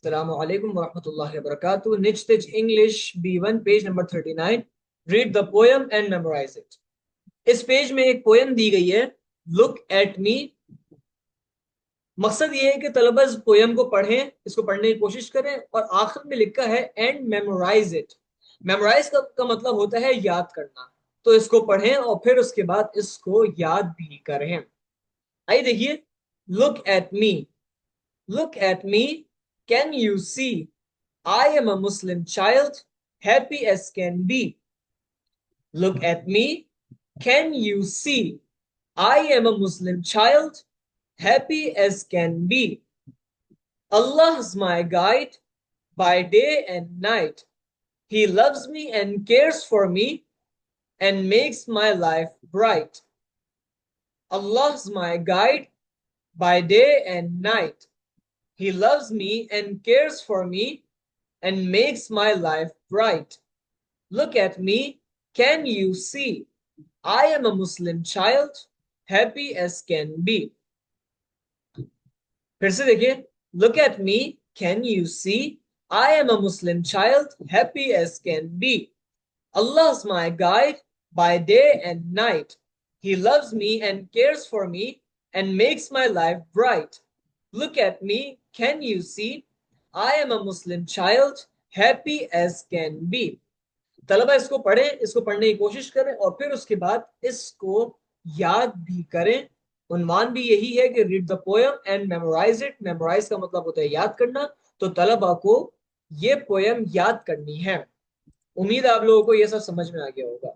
Assalamu alaikum wa rahmatullahi wa barakatuh. Niche Stitch English B1 page number 39. Read the poem and memorize it. इस page में एक poem दी गई है, look at मी। मकसद ये है कि तलबा इस पोयम को पढ़ें, इसको पढ़ने की कोशिश करें, और आखिर में लिखा है एंड मेमोराइज इट। मेमोराइज का मतलब होता है याद करना। तो इसको पढ़ें और फिर उसके बाद इसको याद भी करें। आइए देखिए, look at me. Look at me, can you see I am a Muslim child, happy as can be. Look at me, can you see? I am a Muslim child, happy as can be. Allah's my guide by day and night. He loves me and cares for me and makes my life bright. Allah's my guide by day and night. He loves me and cares for me and makes my life bright. Look at me, can you see? I am a Muslim child, happy as can be. फिर से देखिए, look at me, can you see? I am a Muslim child, happy as can be. Allah's my guide by day and night. He loves me and cares for me and makes my life bright. Look at me, can you see? I am a Muslim child, happy as can be. तलबा इसको पढ़ें, इसको पढ़ने की कोशिश करें और फिर उसके बाद इसको याद भी करें। उन्वान भी यही है कि read the poem and memorise it. Memorise का मतलब होता है याद करना। तो तलबा को ये पोयम याद करनी है। उम्मीद है आप लोगों को ये सब समझ में आ गया होगा।